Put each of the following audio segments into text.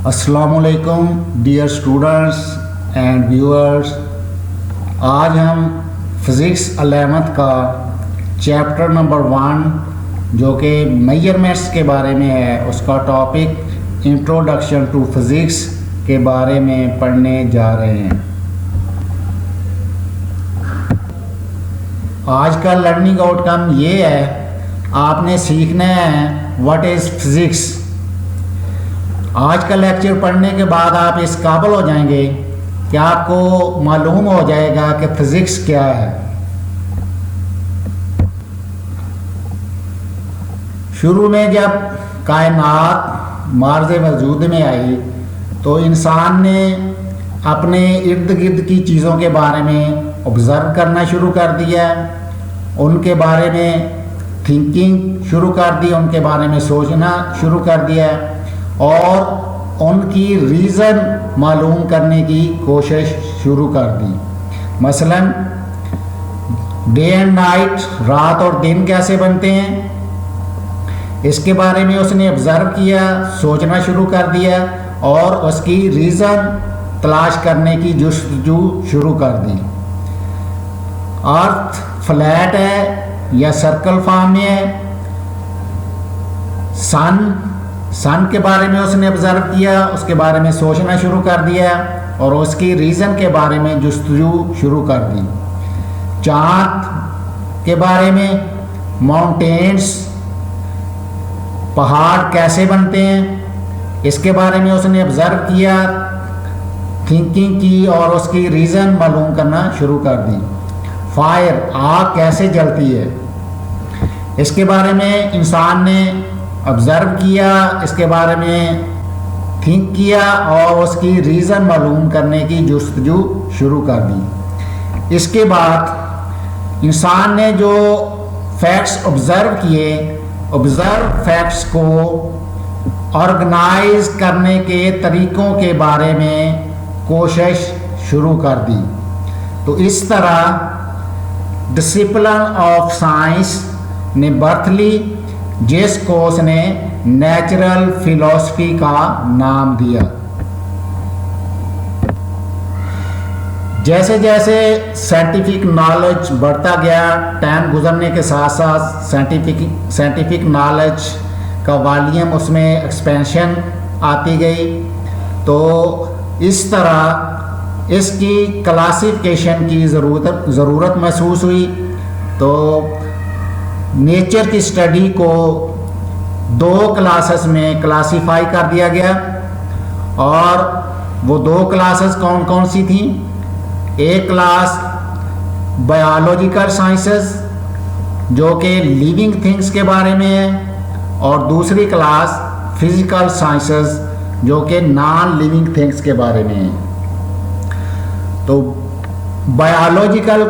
अस्सलामुअलैकुम dear students and viewers. आज हम फिज़िक्स 11th का चैप्टर नंबर 1 जो कि मेजरमेंट्स के बारे में है, उसका टॉपिक इंट्रोडक्शन टू फिज़िक्स के बारे में पढ़ने जा रहे हैं। आज का लर्निंग आउटकम ये है, आपने सीखना है व्हाट इज़ फिज़िक्स। आज का लेक्चर पढ़ने के बाद आप इस काबिल हो जाएंगे कि आपको मालूम हो जाएगा कि फिज़िक्स क्या है। शुरू में जब कायनात मार्ज़े वजूद में आई तो इंसान ने अपने इर्द गिर्द की चीज़ों के बारे में ऑब्ज़र्व करना शुरू कर दिया, उनके बारे में थिंकिंग शुरू कर दी, उनके बारे में सोचना शुरू कर दिया और उनकी रीज़न मालूम करने की कोशिश शुरू कर दी। मसलन डे एंड नाइट, रात और दिन कैसे बनते हैं, इसके बारे में उसने ऑब्ज़र्व किया, सोचना शुरू कर दिया और उसकी रीज़न तलाश करने की जुस्तजू शुरू कर दी। अर्थ फ्लैट है या सर्कल फॉर्म में है, सन के बारे में उसने ऑब्ज़र्व किया, उसके बारे में सोचना शुरू कर दिया और उसकी रीज़न के बारे में जुस्तजू शुरू कर दी। चाँद के बारे में, माउंटेन्स, पहाड़ कैसे बनते हैं, इसके बारे में उसने ऑब्ज़र्व किया, थिंकिंग की और उसकी रीज़न मालूम करना शुरू कर दी। फायर, आग कैसे जलती है, इसके बारे में इंसान ने ऑब्ज़र्व किया, इसके बारे में थिंक किया और उसकी रीज़न मालूम करने की जुस्तजू शुरू कर दी। इसके बाद इंसान ने जो फैक्ट्स ऑब्ज़र्व किए, ऑब्ज़र्व फैक्ट्स को ऑर्गेनाइज करने के तरीक़ों के बारे में कोशिश शुरू कर दी। तो इस तरह डिसिप्लिन ऑफ साइंस ने बर्थ ली, जिसको उसने नेचुरल फिलॉसफी का नाम दिया। जैसे जैसे साइंटिफिक नॉलेज बढ़ता गया, टाइम गुजरने के साथ साथ साइंटिफिक नॉलेज का वॉल्यूम उसमें एक्सपेंशन आती गई, तो इस तरह इसकी क्लासिफिकेशन की ज़रूरत महसूस हुई। तो नेचर की स्टडी को 2 क्लासेस में क्लासिफाई कर दिया गया और वो 2 क्लासेस कौन कौन सी थी? एक क्लास बायोलॉजिकल साइंसेस जो कि लिविंग थिंग्स के बारे में है और दूसरी क्लास फिजिकल साइंसेस जो कि नॉन लिविंग थिंग्स के बारे में है। तो बायोलॉजिकल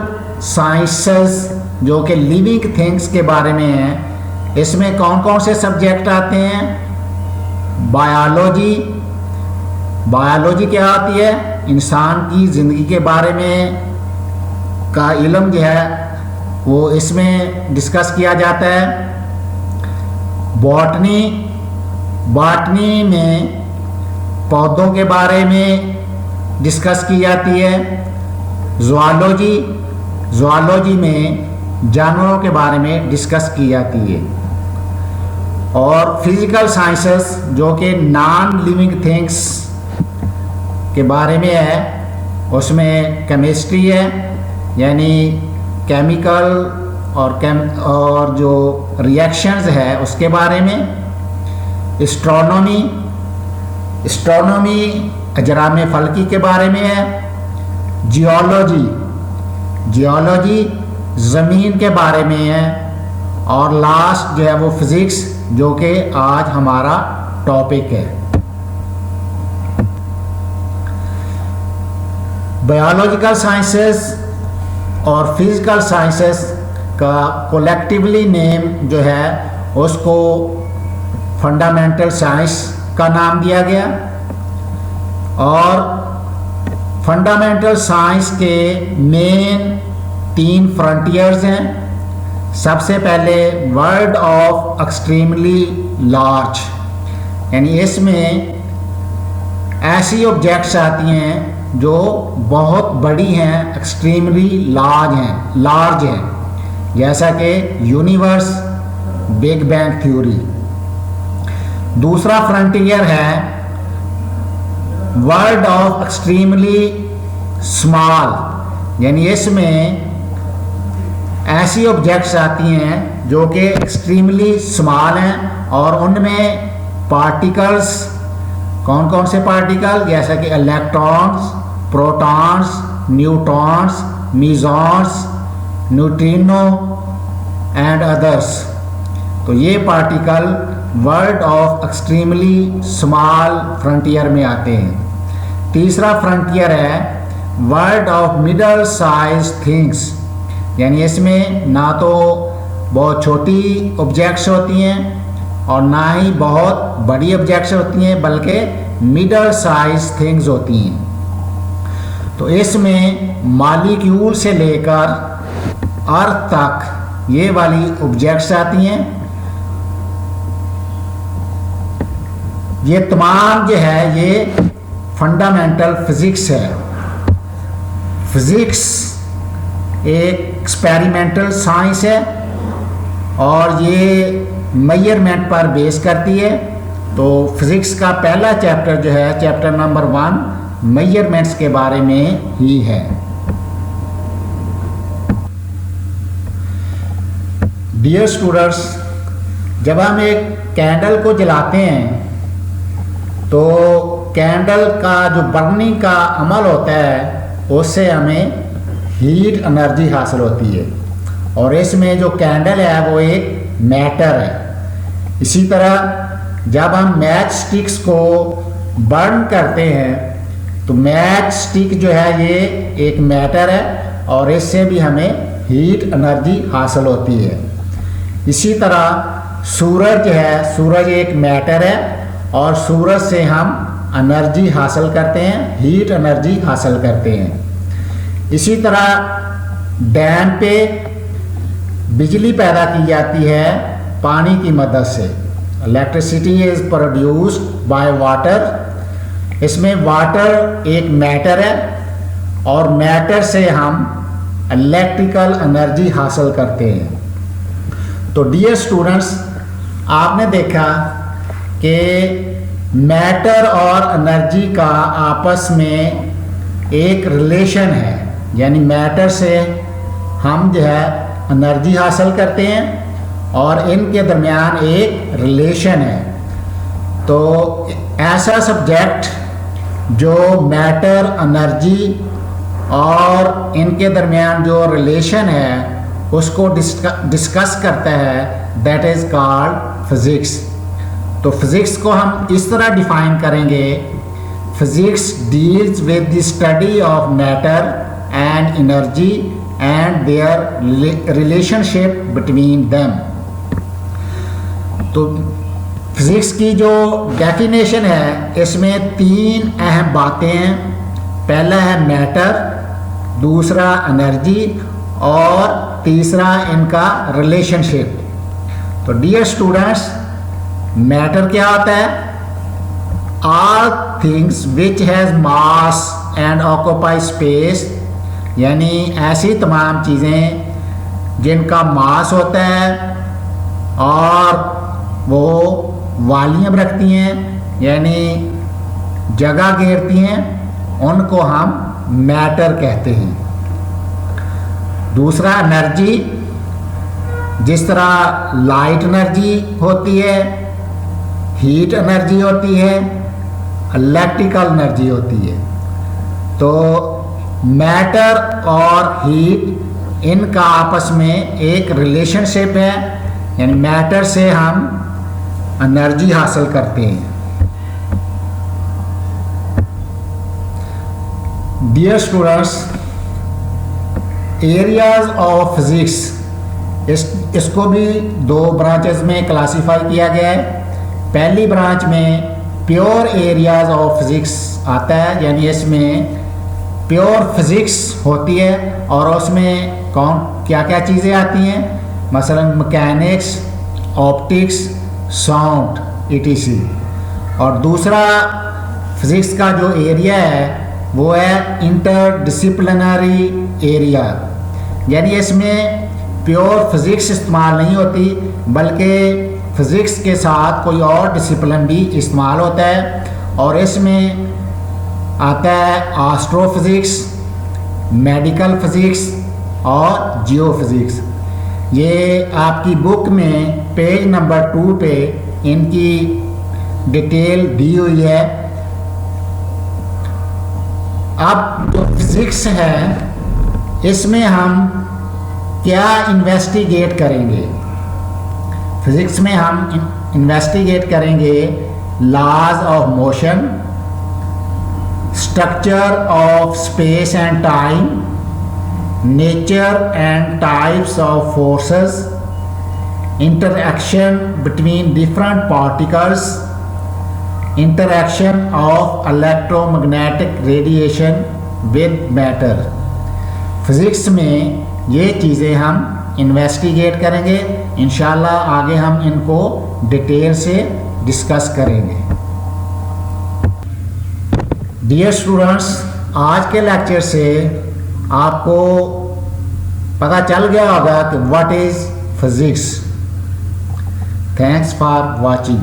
साइंसेस जो कि लिविंग थिंग्स के बारे में है, इसमें कौन कौन से सब्जेक्ट आते हैं? बायोलॉजी क्या आती है? इंसान की ज़िंदगी के बारे में का इल्म जो है वो इसमें डिस्कस किया जाता है। बॉटनी में पौधों के बारे में डिस्कस की जाती है। ज़ूलॉजी में जानवरों के बारे में डिस्कस की जाती है। और फिज़िकल साइंसेस जो कि नॉन लिविंग थिंग्स के बारे में है, उसमें केमिस्ट्री है, यानी केमिकल और जो रिएक्शंस है उसके बारे में। एस्ट्रोनॉमी अजराम फल्की के बारे में है। जियोलॉजी ज़मीन के बारे में है। और लास्ट जो है वो फिज़िक्स जो कि आज हमारा टॉपिक है। बायोलॉजिकल साइंसेस और फिज़िकल साइंसेस का कोलेक्टिवली नेम जो है उसको फंडामेंटल साइंस का नाम दिया गया। और फंडामेंटल साइंस के मेन 3 फ्रंटियर्स हैं। सबसे पहले वर्ल्ड ऑफ एक्सट्रीमली लार्ज, यानी इसमें ऐसी ऑब्जेक्ट्स आती हैं जो बहुत बड़ी हैं, एक्सट्रीमली लार्ज हैं, जैसा कि यूनिवर्स, बिग बैंग थ्योरी। दूसरा फ्रंटियर है वर्ल्ड ऑफ एक्सट्रीमली स्मॉल, यानी इसमें ऐसी ऑब्जेक्ट्स आती हैं जो कि एक्सट्रीमली स्मॉल हैं और उनमें पार्टिकल्स, कौन कौन से पार्टिकल, जैसा कि electrons, protons, neutrons, mesons, neutrino and others. तो ये particle world of extremely small frontier में आते हैं। तीसरा फ्रंटियर है world of middle size things, यानी इसमें ना तो बहुत छोटी ऑब्जेक्ट्स होती हैं और ना ही बहुत बड़ी ऑब्जेक्ट्स होती हैं, बल्कि मिडल साइज थिंग्स होती हैं। तो इसमें मॉलिक्यूल से लेकर अर्थ तक ये वाली ऑब्जेक्ट्स आती हैं। ये तमाम जो है ये फंडामेंटल फिजिक्स है। फिजिक्स एक एक्सपेरिमेंटल साइंस है और ये मेजरमेंट पर बेस करती है। तो फिजिक्स का पहला चैप्टर जो है, चैप्टर नंबर 1, मेजरमेंट्स के बारे में ही है। डियर स्टूडेंट्स, जब हम एक कैंडल को जलाते हैं तो कैंडल का जो बर्निंग का अमल होता है उससे हमें हीट एनर्जी हासिल होती है और इसमें जो कैंडल है वो एक मैटर है। इसी तरह जब हम मैच स्टिक्स को बर्न करते हैं तो मैच स्टिक जो है ये एक मैटर है और इससे भी हमें हीट एनर्जी हासिल होती है। इसी तरह सूरज है, सूरज एक मैटर है और सूरज से हम एनर्जी हासिल करते हैं, हीट एनर्जी हासिल करते हैं। इसी तरह डैम पे बिजली पैदा की जाती है पानी की मदद से। Electricity is produced by water. इसमें वाटर एक मैटर है और मैटर से हम इलेक्ट्रिकल एनर्जी हासिल करते हैं। तो डियर स्टूडेंट्स, आपने देखा कि मैटर और एनर्जी का आपस में एक रिलेशन है, यानी मैटर से हम जो है एनर्जी हासिल करते हैं और इनके दरमियान एक रिलेशन है। तो ऐसा सब्जेक्ट जो मैटर, एनर्जी और इनके दरमियान जो रिलेशन है उसको डिस्कस करता है, दैट इज़ कॉल्ड फिजिक्स। तो फिजिक्स को हम इस तरह डिफाइन करेंगे, physics deals with the study of matter and energy and their relationship between them. तो फिजिक्स की जो डेफिनेशन है इसमें 3 अहम बातें हैं। पहला है मैटर, दूसरा एनर्जी और तीसरा इनका रिलेशनशिप। तो डियर स्टूडेंट्स, मैटर क्या होता है? All things which has mass and occupy space, यानी ऐसी तमाम चीज़ें जिनका मास होता है और वो वॉल्यूम रखती हैं, यानी जगह घेरती हैं, उनको हम मैटर कहते हैं। दूसरा एनर्जी, जिस तरह लाइट एनर्जी होती है, हीट एनर्जी होती है, इलेक्ट्रिकल एनर्जी होती है। तो मैटर और हीट इनका आपस में एक रिलेशनशिप है, यानी मैटर से हम एनर्जी हासिल करते हैं। Dear students, areas of physics, इसको भी 2 ब्रांचेस में क्लासीफाई किया गया है। पहली ब्रांच में प्योर एरियाज ऑफ फिजिक्स आता है, यानी इसमें प्योर फिजिक्स होती है और उसमें कौन क्या क्या चीज़ें आती हैं, मसलन मैकेनिक्स, ऑप्टिक्स, साउंड, etc। और दूसरा फिज़िक्स का जो एरिया है वो है इंटरडिसिप्लिनरी एरिया, यानी इसमें प्योर फिज़िक्स इस्तेमाल नहीं होती बल्कि फ़िज़िक्स के साथ कोई और डिसिप्लिन भी इस्तेमाल होता है। और इसमें आता है एस्ट्रोफिज़िक्स, मेडिकल फ़िज़िक्स और जियोफिज़िक्स। ये आपकी बुक में पेज नंबर 2 पे इनकी डिटेल दी हुई है। अब जो फिज़िक्स है इसमें हम क्या इन्वेस्टिगेट करेंगे? फिज़िक्स में हम इन्वेस्टिगेट करेंगे laws of motion, structure of space and time, nature and types of forces, interaction between different particles, interaction of electromagnetic radiation with matter। Physics में ये चीज़ें हम इन्वेस्टिगेट करेंगे। इंशाल्लाह आगे हम इनको डिटेल से डिस्कस करेंगे। डियर स्टूडेंट्स, आज के लेक्चर से आपको पता चल गया होगा कि what is physics. Thanks for watching.